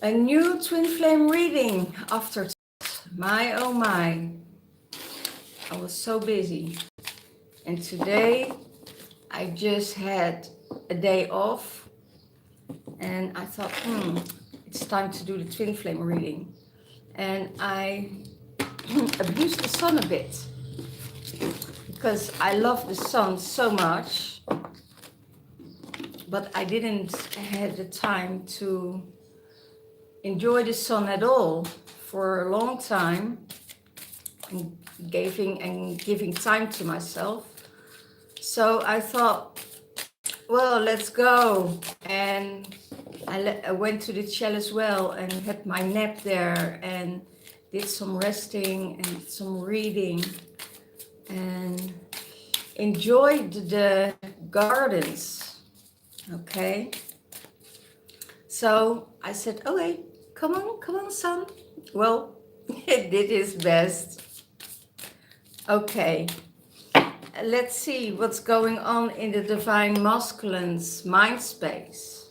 A new twin flame reading after my oh my. I was so busy. And today I just had a day off and I thought, it's time to do the twin flame reading. And I abused the sun a bit because I love the sun so much, but I didn't have the time to enjoy the sun at all for a long time, and giving time to myself. So I thought, well, let's go. And I went to the Shell as well and had my nap there and did some resting and some reading and enjoyed the gardens. Okay. So I said, okay, come on, son. Well, it did his best. Okay, let's see what's going on in the Divine Masculine's mind space.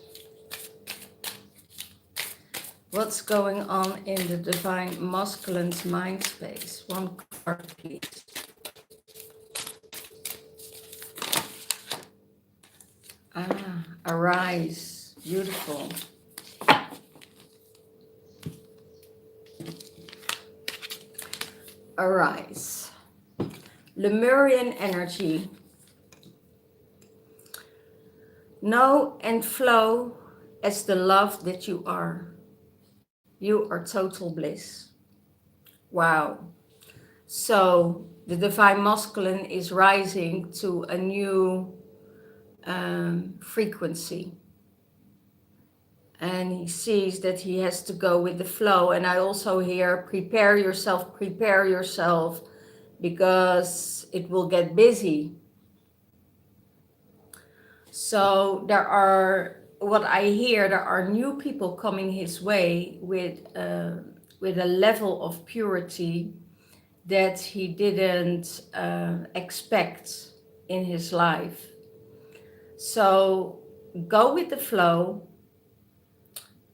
What's going on in the Divine Masculine's mind space? One card, please. Arise. Beautiful. Arise. Lemurian energy. Know and flow as the love that you are. You are total bliss. Wow. So the Divine Masculine is rising to a new frequency. And he sees that he has to go with the flow. And I also hear, prepare yourself, because it will get busy. So what I hear, there are new people coming his way with a level of purity that he didn't expect in his life. So go with the flow.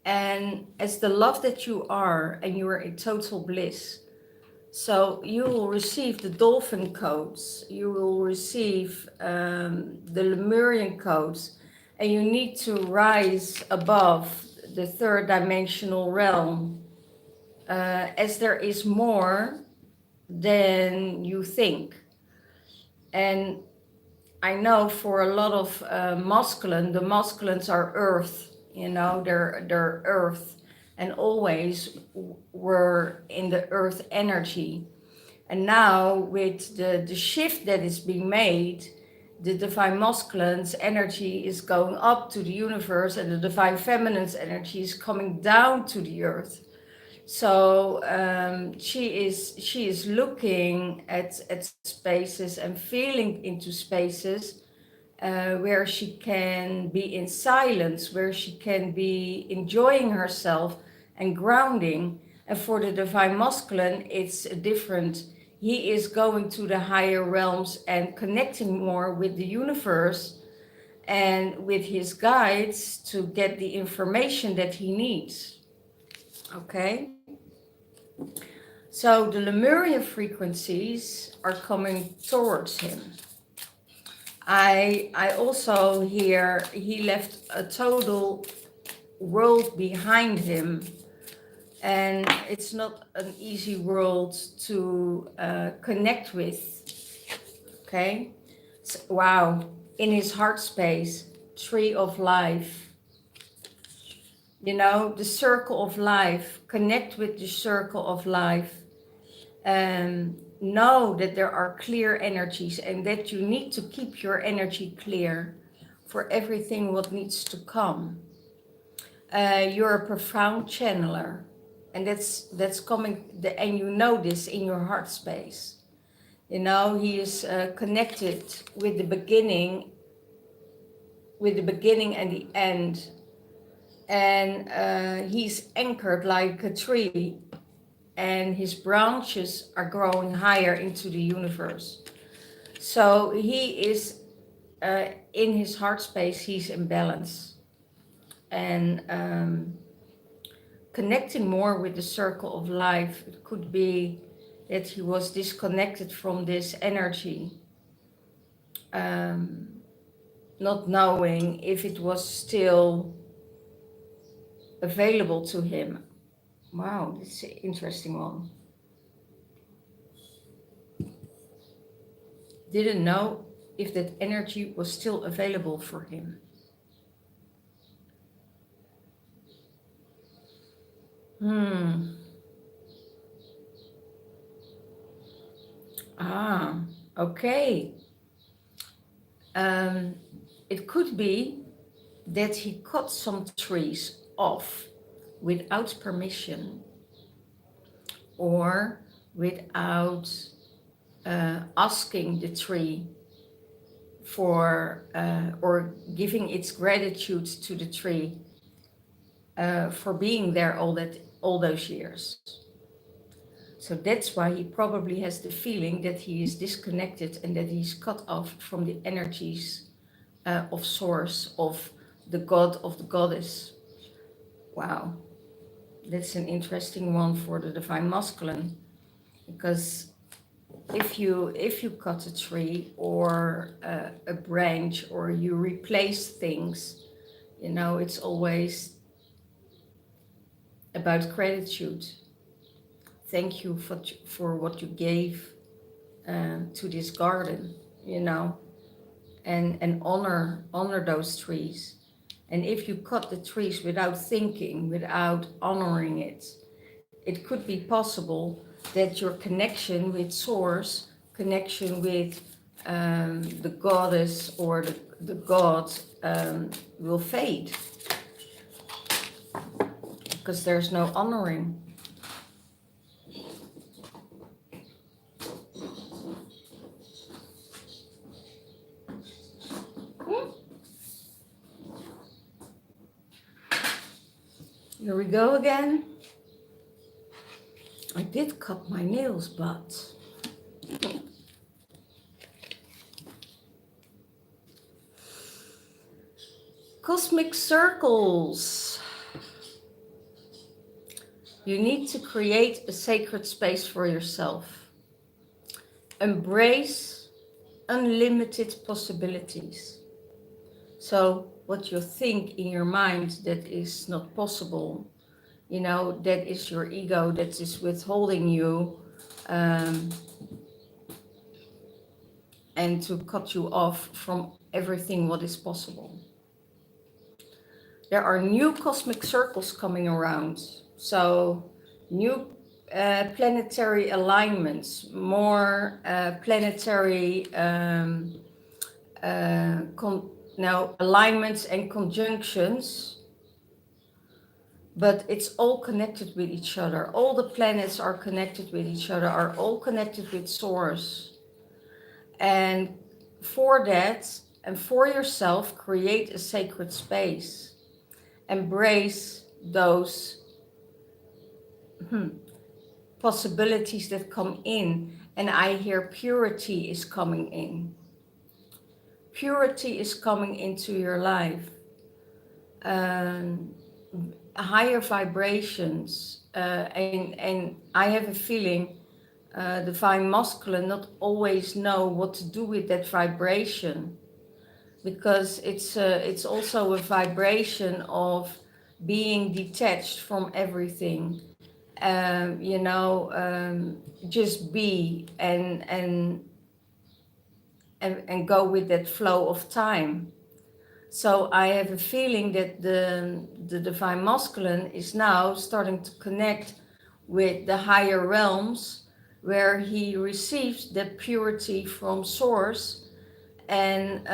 And as the love that you are, and you are in total bliss, so you will receive the dolphin codes, you will receive the Lemurian codes, and you need to rise above the third dimensional realm, as there is more than you think. And I know for a lot of the masculines are earth. They're earth and always were in the earth energy. And now with the shift that is being made, the Divine Masculine's energy is going up to the universe and the Divine Feminine's energy is coming down to the earth. So she is looking at spaces and feeling into spaces where she can be in silence, where she can be enjoying herself and grounding. And for the Divine Masculine, it's different. He is going to the higher realms and connecting more with the universe and with his guides to get the information that he needs. Okay? So the Lemurian frequencies are coming towards him. I also hear he left a total world behind him, and it's not an easy world to connect with. Okay, so, wow, in his heart space, tree of life, the circle of life, connect with the circle of life. Know that there are clear energies and that you need to keep your energy clear for everything what needs to come. You're a profound channeler, and that's coming, and you know this in your heart space. He is connected with the beginning and the end, and he's anchored like a tree, and his branches are growing higher into the universe. So he is in his heart space, he's in balance. And connecting more with the circle of life. It could be that he was disconnected from this energy, not knowing if it was still available to him. Wow, that's an interesting one. Didn't know if that energy was still available for him. Okay. It could be that he cut some trees off without permission or without asking the tree for or giving its gratitude to the tree for being there all those years. So that's why he probably has the feeling that he is disconnected and that he's cut off from the energies of source, of the god, of the goddess. Wow, that's an interesting one for the divine masculine, because if you cut a tree or a branch or you replace things, you know, it's always about gratitude. Thank you for what you gave to this garden, you know, and honor those trees. And if you cut the trees without thinking, without honoring it, it could be possible that your connection with source, connection with the goddess or the god will fade, because there's no honoring. Here we go again. I did cut my nails, but cosmic circles. You need to create a sacred space for yourself. Embrace unlimited possibilities. So what you think in your mind that is not possible, you know, that is your ego that is withholding you and to cut you off from everything what is possible. There are new cosmic circles coming around. So new planetary alignments, more planetary alignments and conjunctions, but it's all connected with each other. All the planets are connected with each other, are all connected with source. And for that, and for yourself, create a sacred space. Embrace those possibilities that come in. And I hear purity is coming in. Purity is coming into your life. Higher vibrations. And I have a feeling divine masculine not always know what to do with that vibration, because it's also a vibration of being detached from everything. You know, just be and go with that flow of time. So I have a feeling that the divine masculine is now starting to connect with the higher realms, where he receives that purity from source, and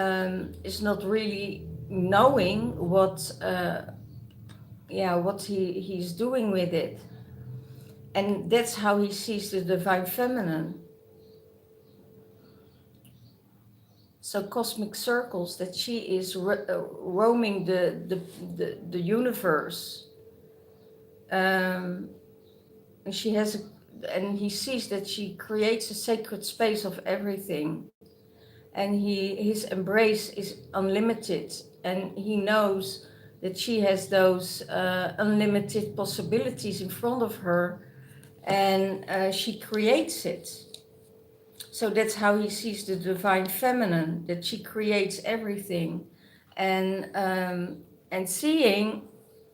is not really knowing what he's doing with it. And that's how he sees the divine feminine. So cosmic circles, that she is roaming the universe, and she has and he sees that she creates a sacred space of everything, and his embrace is unlimited, and he knows that she has those unlimited possibilities in front of her, and she creates it. So that's how he sees the divine feminine, that she creates everything, and seeing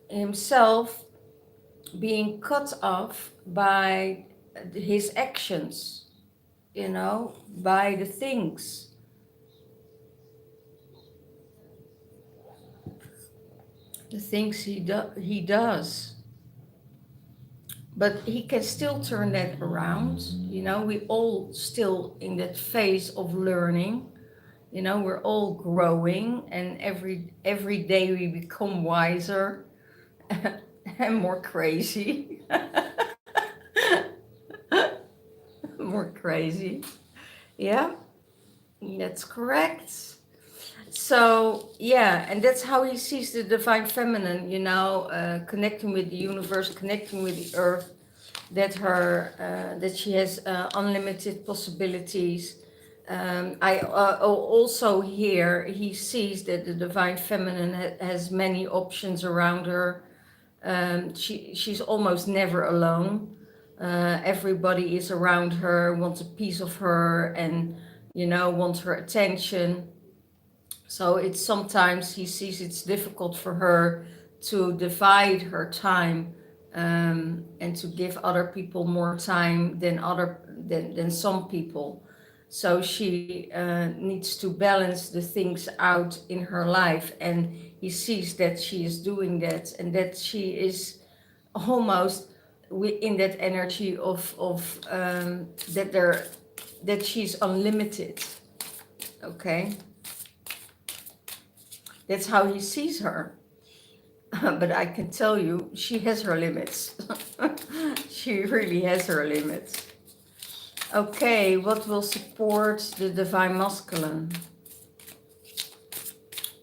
himself being cut off by his actions, you know, by the things he does. But he can still turn that around. You know, we all still in that phase of learning. You know, we're all growing, and every day we become wiser and more crazy. More crazy. Yeah, that's correct. So yeah, and that's how he sees the divine feminine, you know, connecting with the universe, connecting with the earth, that she has unlimited possibilities. I also here he sees that the divine feminine has many options around her. She's almost never alone. Everybody is around her, wants a piece of her, and you know, wants her attention. So it's sometimes he sees it's difficult for her to divide her time, and to give other people more time than some people. So she needs to balance the things out in her life, and he sees that she is doing that, and that she is almost in that energy of that she's unlimited. Okay. That's how he sees her. But I can tell you, she has her limits. She really has her limits. Okay, what will support the divine masculine?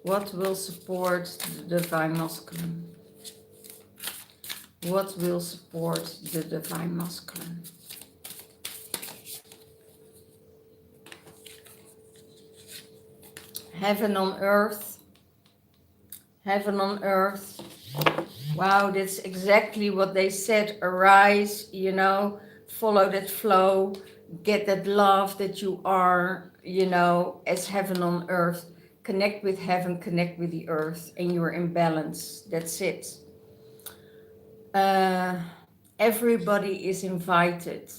What will support the divine masculine? What will support the divine masculine? Heaven on earth. Heaven on earth. Wow, that's exactly what they said. Arise, you know, follow that flow, get that love that you are, you know, as heaven on earth. Connect with heaven, connect with the earth, and you're in balance. That's it. Everybody is invited,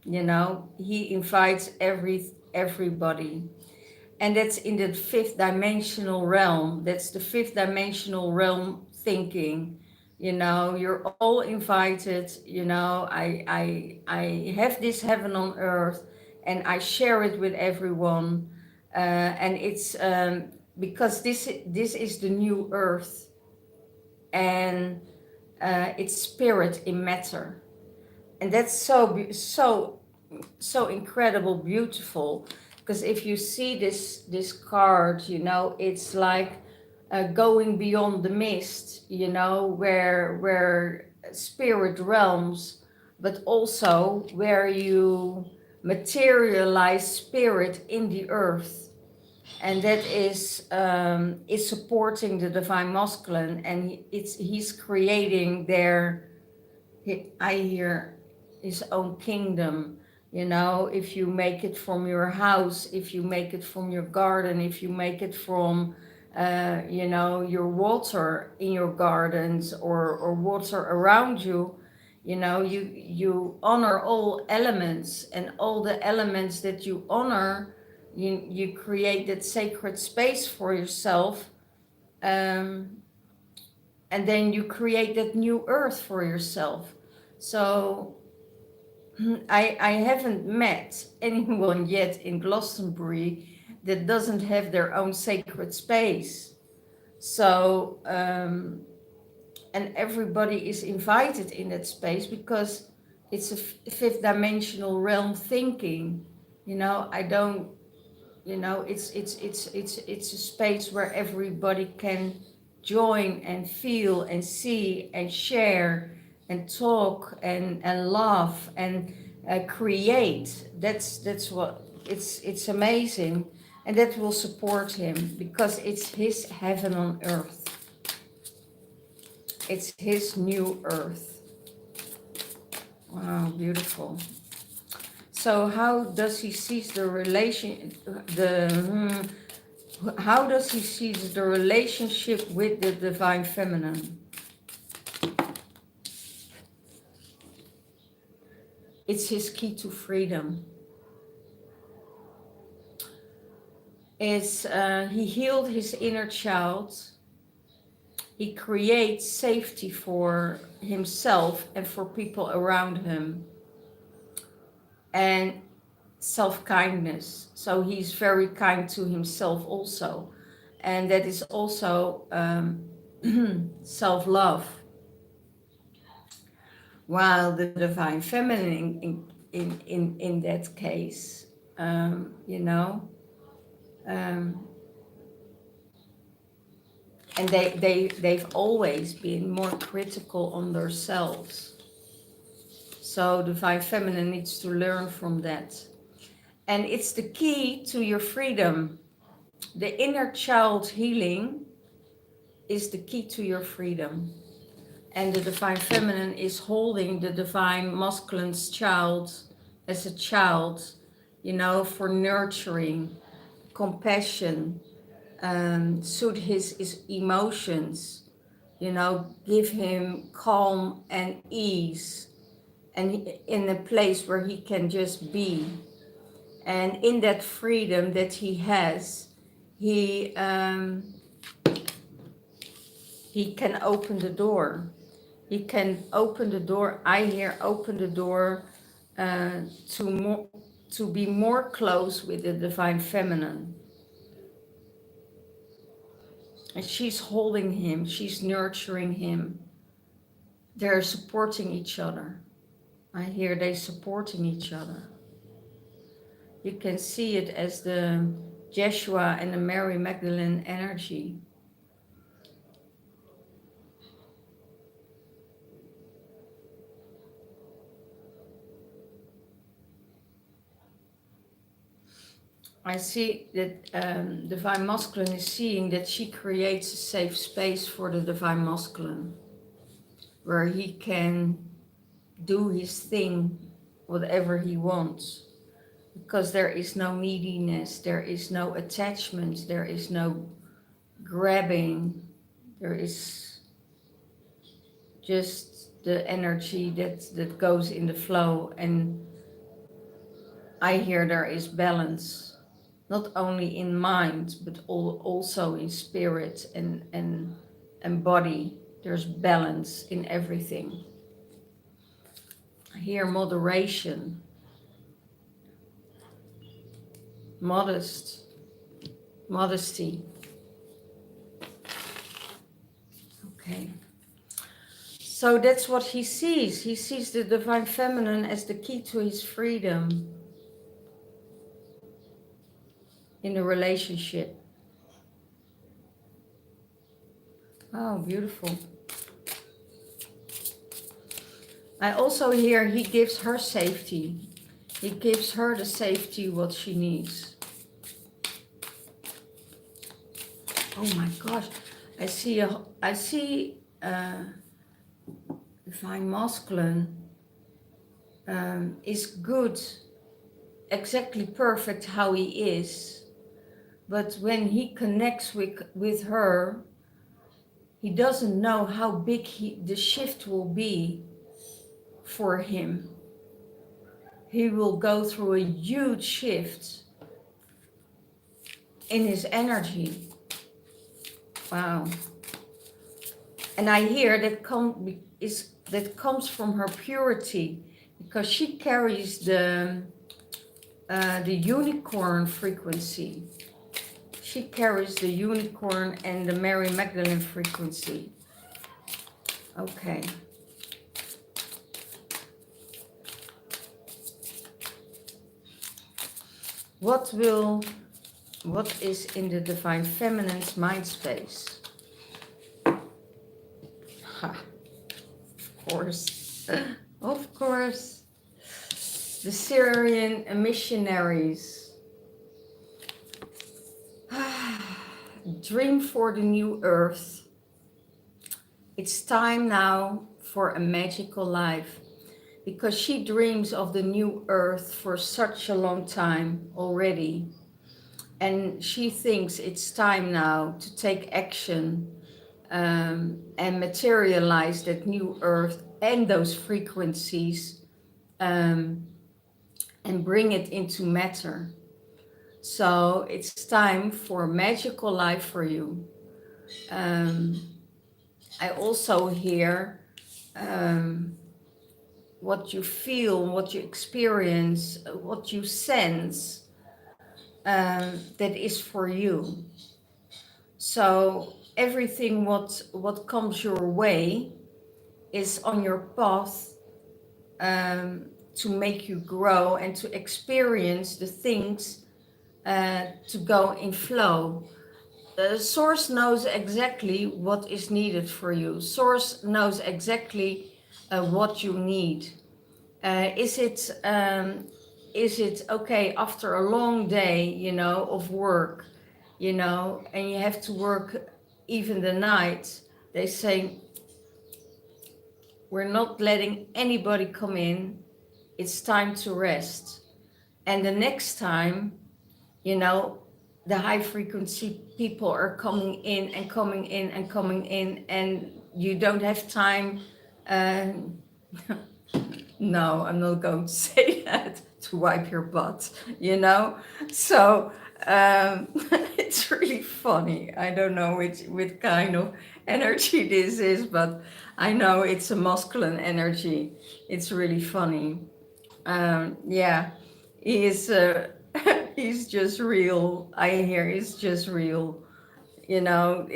you know, he invites everybody. And that's in the fifth dimensional realm. That's the fifth dimensional realm thinking. You know, you're all invited. You know, I have this heaven on earth, and I share it with everyone. And it's because this is the new earth, and it's spirit in matter, and that's so incredible, beautiful. Because if you see this card, you know, it's like going beyond the mist, you know, where spirit realms, but also where you materialize spirit in the earth, and that is supporting the divine masculine, and he's creating I hear his own kingdom. You know, if you make it from your house, if you make it from your garden, if you make it from, you know, your water in your gardens, or water around you, you know, you honor all elements, and all the elements that you honor, you create that sacred space for yourself, and then you create that new earth for yourself. So I haven't met anyone yet in Glastonbury that doesn't have their own sacred space. So, and everybody is invited in that space, because it's a fifth dimensional realm thinking. You know, you know, it's a space where everybody can join and feel and see and share and talk and laugh and create. That's what it's amazing, and that will support him, because it's his heaven on earth. It's his new earth. Wow, beautiful. So how does he see the relation, how does he see the relationship with the divine feminine? It's his key to freedom. It's he healed his inner child. He creates safety for himself and for people around him, and self-kindness. So he's very kind to himself also, and that is also self-love. While the divine feminine in that case, you know, and they've always been more critical on themselves. So divine feminine needs to learn from that. And it's the key to your freedom. The inner child healing is the key to your freedom. And the divine feminine is holding the divine masculine's child as a child, you know, for nurturing, compassion, soothe his emotions, you know, give him calm and ease, and in a place where he can just be. And in that freedom that he has, he can open the door. He can open the door. I hear open the door to be more close with the divine feminine. And she's holding him. She's nurturing him. They're supporting each other. I hear they supporting each other. You can see it as the Joshua and the Mary Magdalene energy. I see that divine masculine is seeing that she creates a safe space for the divine masculine, where he can do his thing, whatever he wants, because there is no neediness, there is no attachment, there is no grabbing, there is just the energy that goes in the flow. And I hear there is balance. Not only in mind, but also in spirit and body. There's balance in everything. I hear moderation, modesty. Okay. So that's what he sees. He sees the divine feminine as the key to his freedom in the relationship. Oh, beautiful. I also hear he gives her safety. He gives her the safety what she needs. Oh my gosh. I see divine masculine is good, exactly perfect how he is. But when he connects with her, he doesn't know how big the shift will be for him. He will go through a huge shift in his energy. Wow. And I hear that comes from her purity, because she carries the unicorn frequency. She carries the unicorn and the Mary Magdalene frequency. Okay. What is in the divine feminine's mind space? Ha, of course. Of course. The Syrian missionaries. Dream for the new earth. It's time now for a magical life, because she dreams of the new earth for such a long time already. And she thinks it's time now to take action, and materialize that new earth and those frequencies, um, and bring it into matter. So it's time for a magical life for you. Um, I also hear what you feel, what you experience, what you sense, that is for you. So everything what comes your way is on your path, to make you grow and to experience the things, to go in flow. The source knows exactly what is needed for you. Source knows exactly what you need. Is it okay after a long day, of work, and you have to work even the night? They say, we're not letting anybody come in. It's time to rest. And the next time, the high frequency people are coming in and coming in and coming in, and you don't have time. Uh, no, I'm not going to say that, to wipe your butt, So it's really funny. I don't know which kind of energy this is, but I know it's a masculine energy. It's really funny. Yeah, he is. He's just real. I hear he's just real. It's how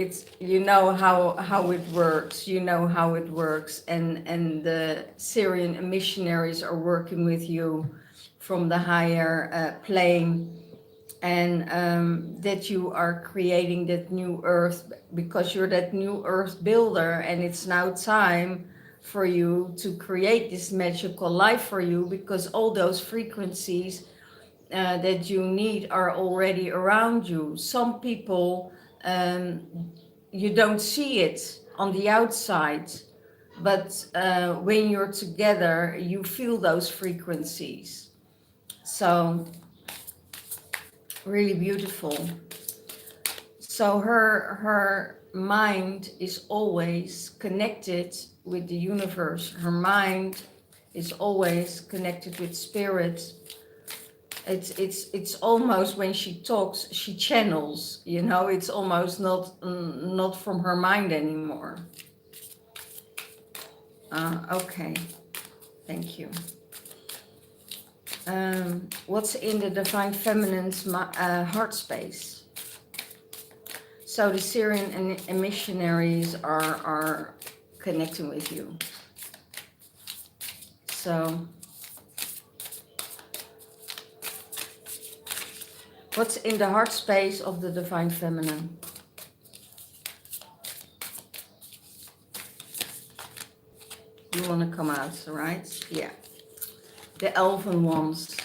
it works. How it works, and the Syrian missionaries are working with you from the higher plane, and that you are creating that new earth, because you're that new earth builder, and it's now time for you to create this magical life for you, because all those frequencies that you need are already around you. Some people, um, you don't see it on the outside, but when you're together, you feel those frequencies. So really beautiful. So her mind is always connected with the universe. Her mind is always connected with spirit. It's almost, when she talks, she channels. It's almost not from her mind anymore. Okay, thank you. What's in the Divine Feminine's heart space? So the Syrian and missionaries are connecting with you. So what's in the heart space of the Divine Feminine? You want to come out, right? Yeah. The elven ones.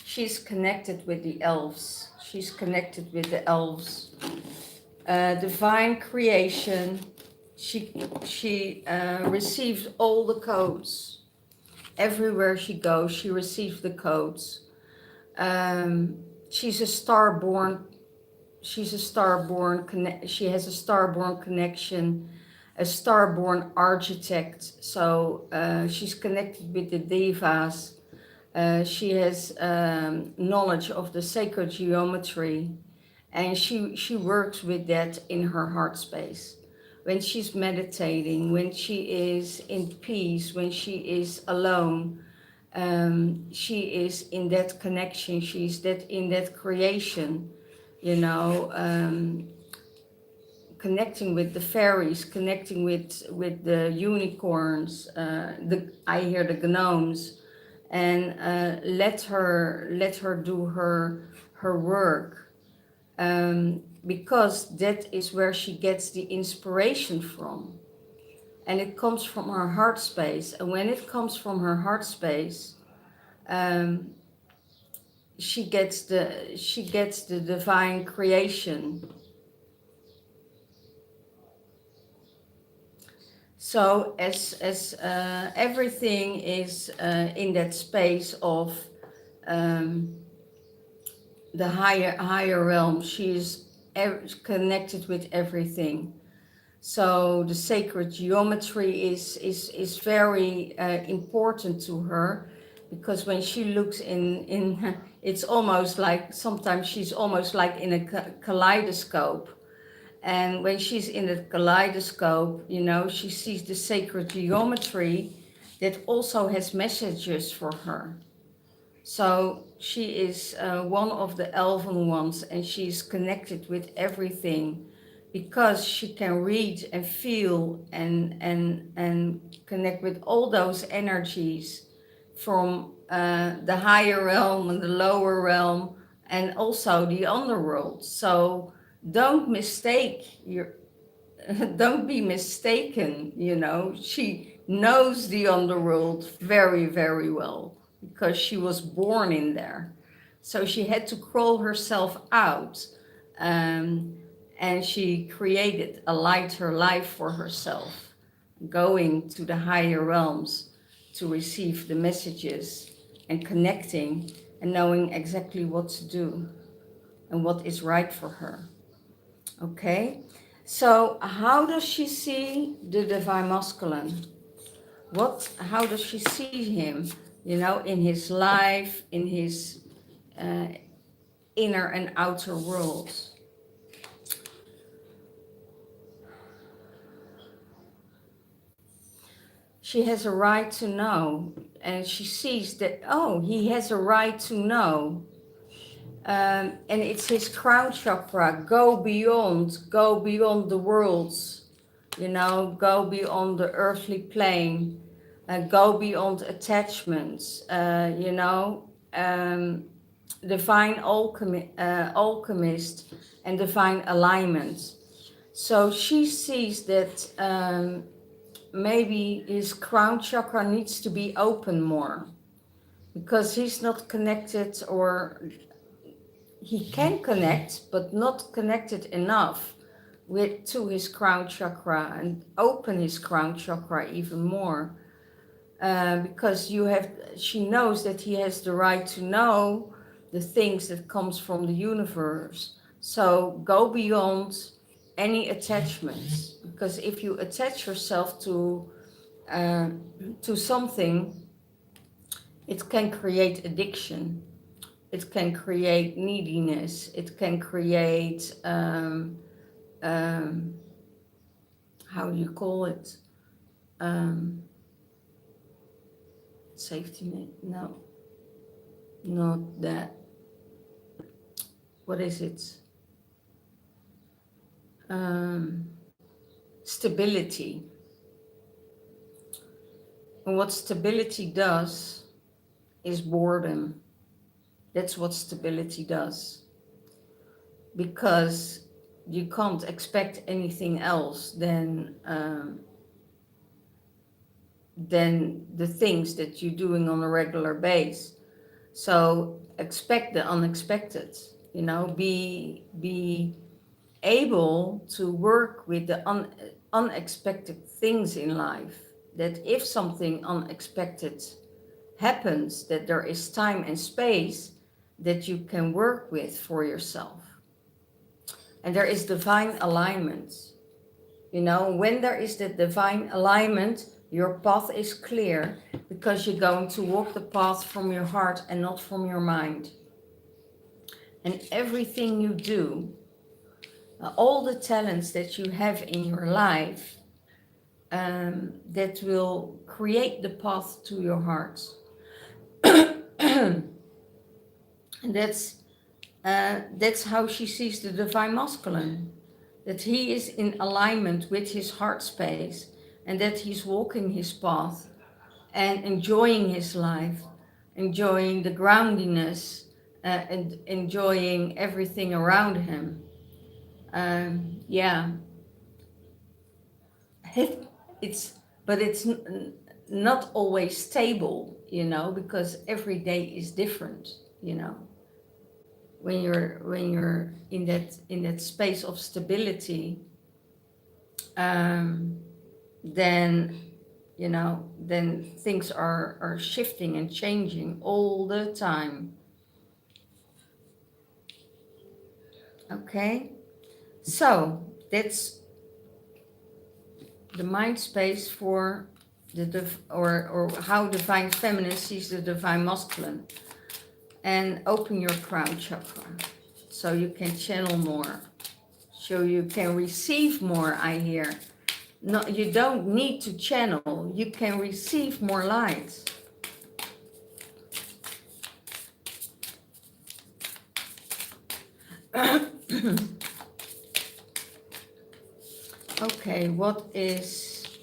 She's connected with the elves. She's connected with the elves. Divine creation. She receives all the codes. Everywhere she goes, she receives the codes. She's a starborn. She has a starborn connection, a starborn architect. So she's connected with the devas. She has knowledge of the sacred geometry, and she works with that in her heart space. When she's meditating, when she is in peace, when she is alone, she is in that connection. She's in that creation, connecting with the fairies, connecting with the unicorns. I hear the gnomes, and let her do her work, because that is where she gets the inspiration from, and it comes from her heart space. And when it comes from her heart space, she gets the divine creation. So as everything is in that space of um, the higher realm, she is connected with everything. So the sacred geometry is very important to her, because when she looks in it's almost like, sometimes she's almost like in a kaleidoscope. And when she's in the kaleidoscope, you know, she sees the sacred geometry that also has messages for her. So she is one of the elven ones, and she's connected with everything, because she can read and feel and connect with all those energies from the higher realm and the lower realm, and also the underworld. So don't mistake your don't be mistaken, you know. She knows the underworld very, very well, because she was born in there. So she had to crawl herself out, um, and she created a lighter life for herself, going to the higher realms to receive the messages and connecting and knowing exactly what to do and what is right for her. Okay, so how does she see the divine masculine? How does she see him? You know, in his life, in his uh, inner and outer worlds. She has a right to know, and she sees that, oh, he has a right to know. And it's his crown chakra. Go beyond the worlds, you know, go beyond the earthly plane, go beyond attachments, you know, divine alchemist and divine alignment. So she sees that maybe his crown chakra needs to be open more, because he's not connected, or he can connect, but not connected enough with to his crown chakra, and open his crown chakra even more. Because she knows that he has the right to know the things that comes from the universe. So go beyond any attachments, because if you attach yourself to something, it can create addiction. It can create neediness. It can create, how do you call it? Safety net? No, not that. What is it? Stability. And what stability does is boredom. That's what stability does. Because you can't expect anything else than the things that you're doing on a regular basis. So expect the unexpected, you know, be able to work with the unexpected things in life. That if something unexpected happens, that there is time and space that you can work with for yourself. And there is divine alignment. You know, when there is the divine alignment, your path is clear, because you're going to walk the path from your heart and not from your mind. And everything you do, all the talents that you have in your life, that will create the path to your heart. And that's how she sees the divine masculine. That he is in alignment with his heart space, and that he's walking his path and enjoying his life, enjoying the groundiness, and enjoying everything around him. Yeah, it's but it's not always stable, you know, because every day is different, you know. When you're in that space of stability, then, you know, then things are shifting and changing all the time. Okay, so that's the mind space for the or how divine feminine sees the divine masculine. And open your crown chakra so you can channel more, so you can receive more. I hear, no, you don't need to channel, you can receive more light. Okay, what is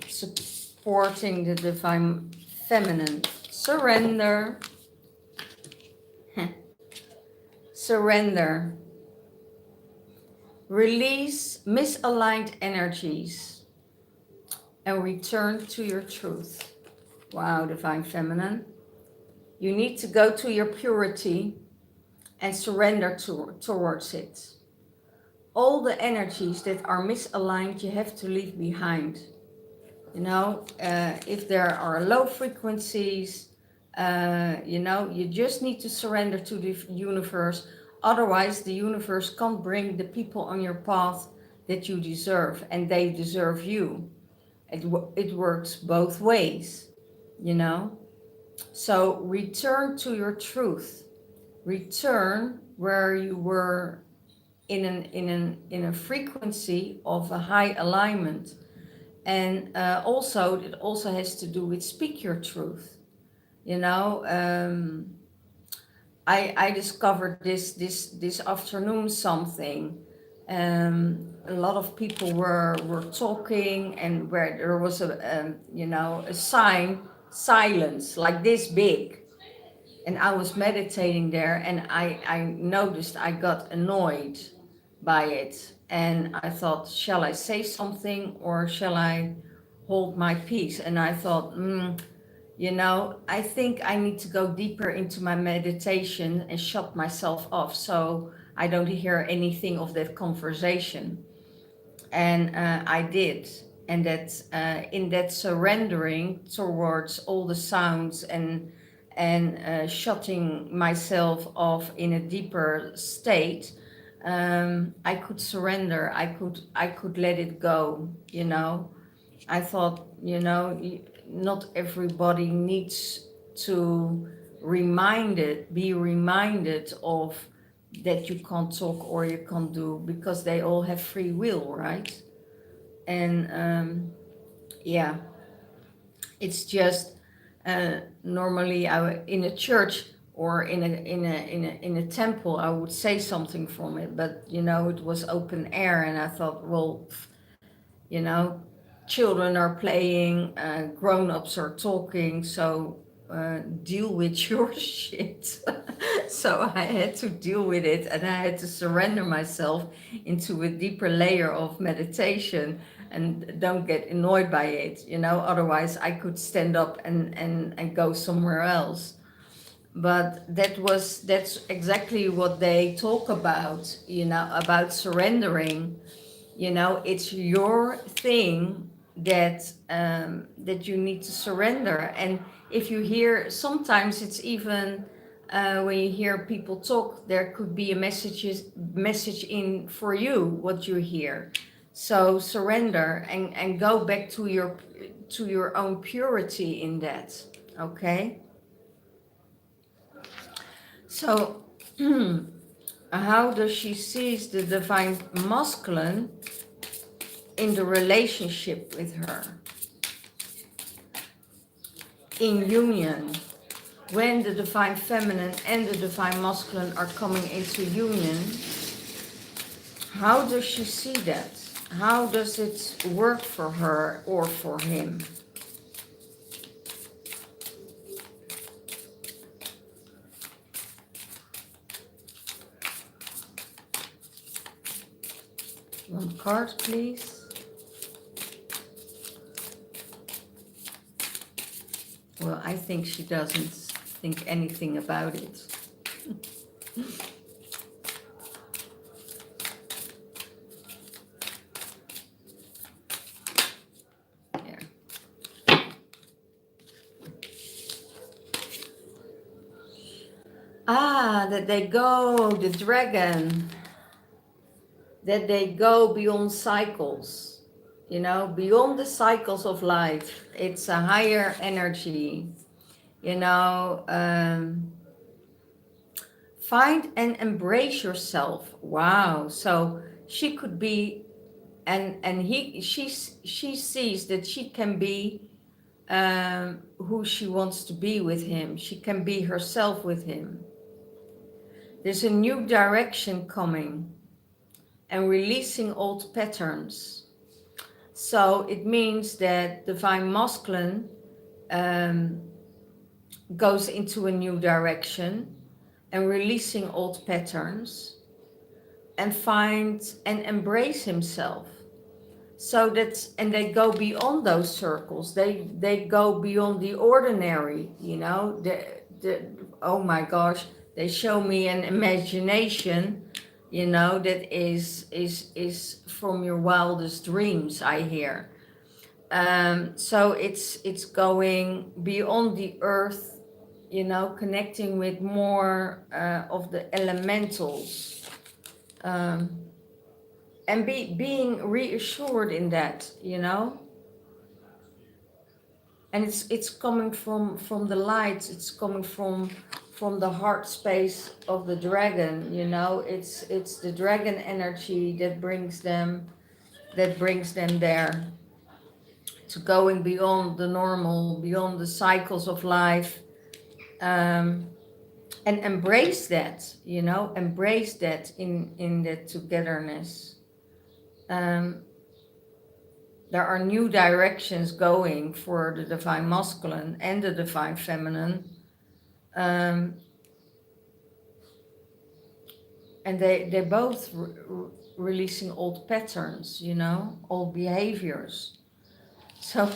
supporting the divine feminine? Surrender. Surrender. Release misaligned energies and return to your truth. Wow, divine feminine. You need to go to your purity and surrender towards it. All the energies that are misaligned, you have to leave behind. You know, if there are low frequencies, you know, you just need to surrender to the universe. Otherwise, the universe can't bring the people on your path that you deserve, and they deserve you. It works both ways, you know. So return to your truth. Return where you were in a frequency of a high alignment. And also, it also has to do with speak your truth. You know, I discovered this afternoon something. A lot of people were talking, and where there was a you know, a sign, silence, like this big. And I was meditating there, and I noticed I got annoyed by it. And I thought, shall I say something or shall I hold my peace? And I thought, you know, I think I need to go deeper into my meditation and shut myself off so I don't hear anything of that conversation. And I did. And that in that surrendering towards all the sounds and shutting myself off in a deeper state, I could surrender. I could let it go. You know, I thought, you know, not everybody needs to be reminded of that you can't talk or you can't do, because they all have free will, right? And yeah, it's just normally in a church or in a temple I would say something from it, but you know, it was open air, and I thought, well, you know, children are playing, grown-ups are talking, so deal with your shit. So I had to deal with it, and I had to surrender myself into a deeper layer of meditation and don't get annoyed by it, you know, otherwise I could stand up and go somewhere else. But that's exactly what they talk about, you know, about surrendering. You know, it's your thing that that you need to surrender. And if you hear, sometimes it's even when you hear people talk, there could be a message in for you what you hear. So surrender and go back to your own purity in that. Okay. So how does she sees the divine masculine in the relationship with her, in union, when the divine feminine and the divine masculine are coming into union? How does she see that? How does it work for her or for him? One card, please. Well, I think she doesn't think anything about it. That they go, the dragon, that they go beyond cycles, you know, beyond the cycles of life. It's a higher energy, you know. Find and embrace yourself. Wow. So she could be, and she sees that she can be who she wants to be with him. She can be herself with him. There's a new direction coming and releasing old patterns. So it means that divine masculine um, goes into a new direction and releasing old patterns and find and embrace himself. So that's, and they go beyond those circles. They go beyond the ordinary, you know. The oh my gosh, they show me an imagination, you know, that is from your wildest dreams, I hear. So it's going beyond the earth, you know, connecting with more of the elementals, and being reassured in that, you know. And it's coming from the light. It's coming from the heart space of the dragon, you know. It's the dragon energy that brings them there, to going beyond the normal, beyond the cycles of life, and embrace that, you know, embrace that in that togetherness. Um, there are new directions going for the divine masculine and the divine feminine, and they both releasing old patterns, you know, old behaviors. So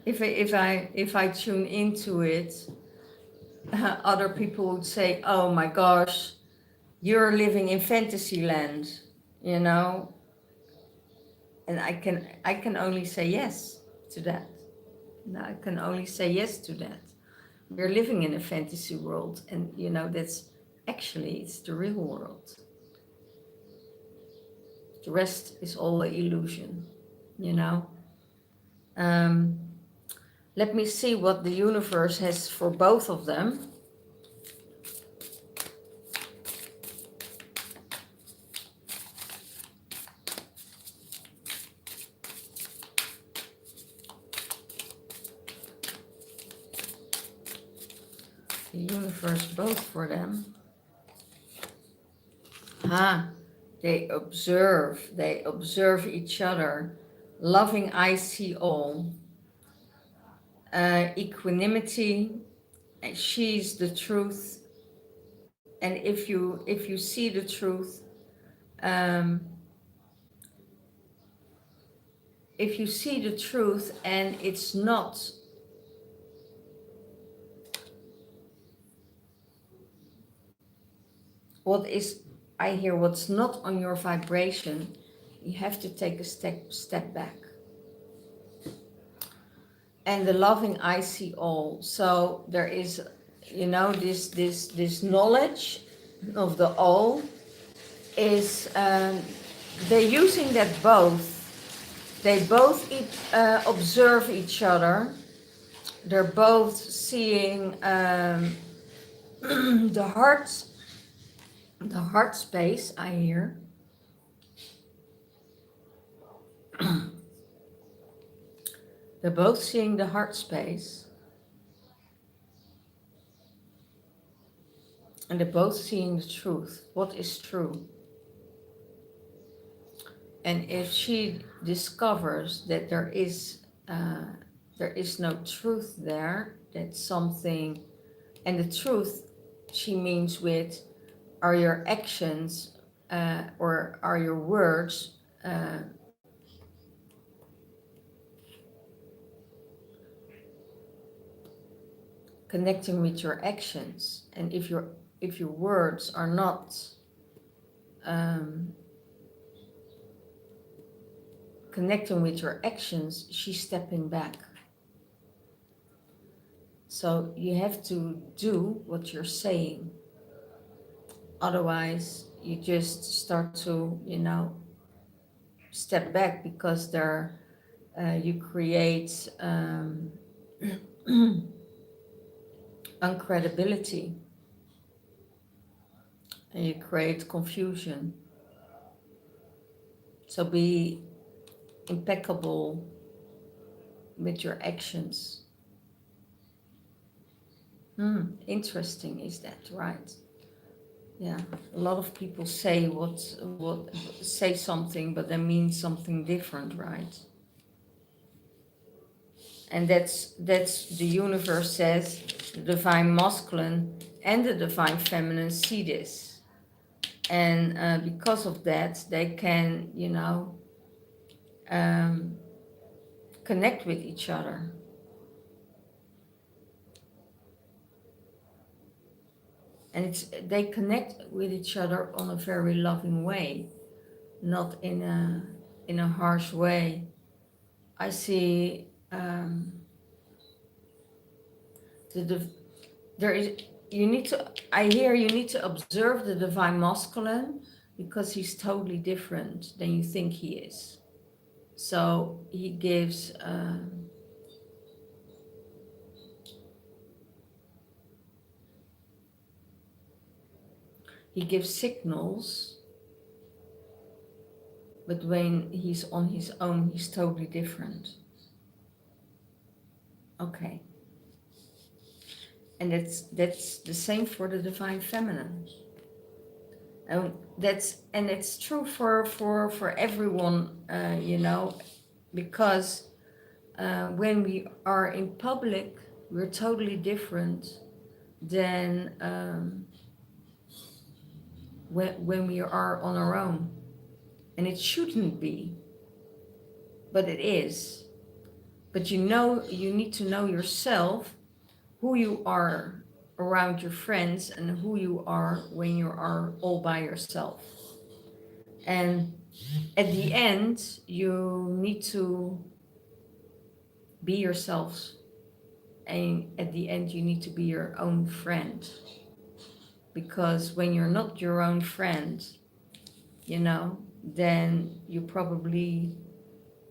if I tune into it, other people would say, "Oh my gosh, you're living in fantasy land," you know, and I can only say yes to that. And I can only say yes to that. We're living in a fantasy world, and you know that's actually it's the real world. The rest is all an illusion, you know. Um, Let me see what the universe has for both of them. The universe both for them. They observe each other. Loving I see all. Equanimity, she's the truth. And if you see the truth, um, if you see the truth and it's not what is, I hear what's not on your vibration, you have to take a step back. And the loving I see all. So there is, you know, this knowledge of the all is they're using that both. They both observe each other. They're both seeing the heart space, I hear. They're both seeing the heart space. And they're both seeing the truth. What is true? And if she discovers that there is no truth there, that something, and the truth she means with, are your actions or are your words connecting with your actions, and if your words are not connecting with your actions, she's stepping back. So you have to do what you're saying. Otherwise, you just start to, step back because you create uncredibility and you create confusion. So be impeccable with your actions. Interesting, is that right? Yeah, a lot of people say something, but they mean something different, right? And that's the universe says the divine masculine and the divine feminine see this, and because of that, they can, um, connect with each other. And they connect with each other on a very loving way, not in a harsh way. I see the there is you need to I hear you need to observe the divine masculine because he's totally different than you think he is. So he gives signals, but when he's on his own, he's totally different. Okay. And that's the same for the divine feminine. And it's true for everyone, because when we are in public, we're totally different than when we are on our own. And it shouldn't be, but it is. But you need to know yourself, who you are around your friends and who you are when you are all by yourself. And at the end, you need to be yourselves. And at the end, you need to be your own friend. Because when you're not your own friend, then you probably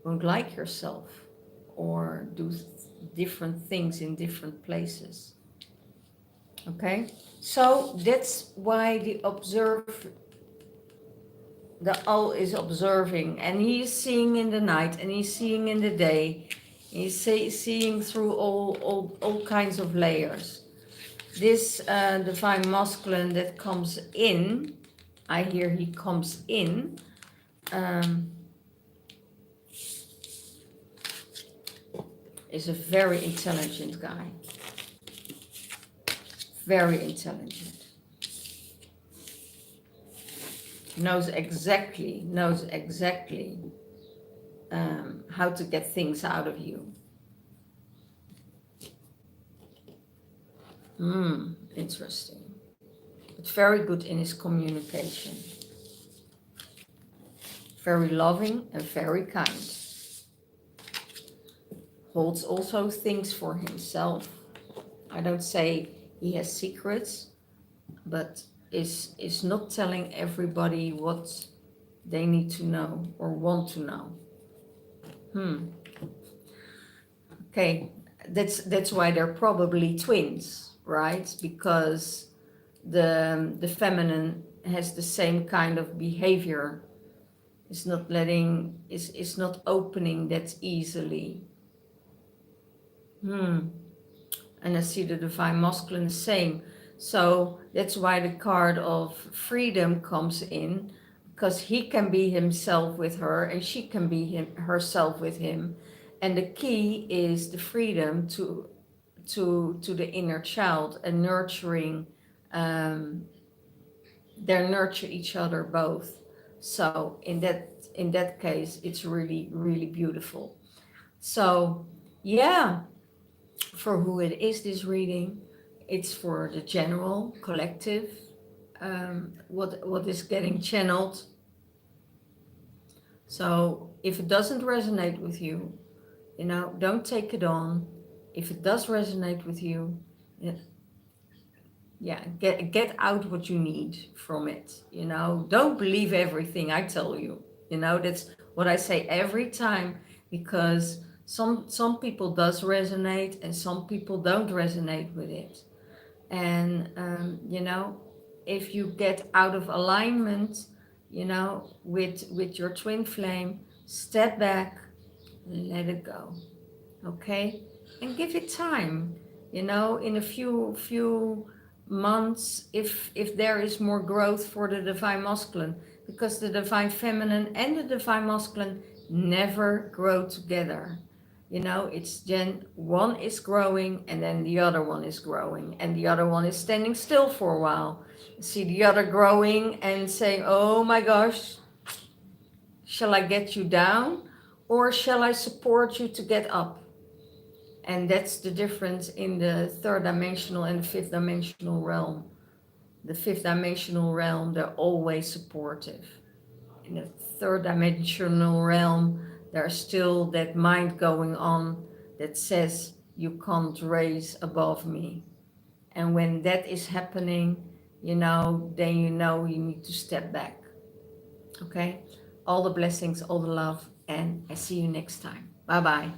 won't like yourself or do different things in different places. Okay, so that's why the owl is observing, and he's seeing in the night and he's seeing in the day. He's seeing through all kinds of layers. This divine masculine that comes in, I hear he comes in, is a very intelligent guy. Very intelligent. Knows exactly how to get things out of you. Interesting. But very good in his communication. Very loving and very kind. Holds also things for himself. I don't say he has secrets, but is not telling everybody what they need to know or want to know. Okay, that's why they're probably twins, right? Because the feminine has the same kind of behavior. It's not opening that easily. And I see the divine masculine the same. So that's why the card of freedom comes in, because he can be himself with her and she can be herself with him. And the key is the freedom to the inner child and nurturing. They nurture each other both. So in that case, it's really, really beautiful. So yeah, for who it is, this reading, it's for the general collective, what is getting channeled. So if it doesn't resonate with you, don't take it on. If it does resonate with you, yeah, get out what you need from it. You know, don't believe everything I tell you. You know, that's what I say every time, because some people does resonate and some people don't resonate with it. And you know, if you get out of alignment, you know, with your twin flame, step back, let it go, okay, and give it time. You know, in a few months, if there is more growth for the divine masculine, because the divine feminine and the divine masculine never grow together. You know, it's then one is growing and then the other one is growing and the other one is standing still for a while. See the other growing and saying, oh my gosh, shall I get you down or shall I support you to get up? And that's the difference in the third dimensional and the fifth dimensional realm. The fifth dimensional realm, they're always supportive. In the third dimensional realm, there's still that mind going on that says, you can't raise above me. And when that is happening, you know, then you know you need to step back. Okay? All the blessings, all the love, and I see you next time. Bye bye.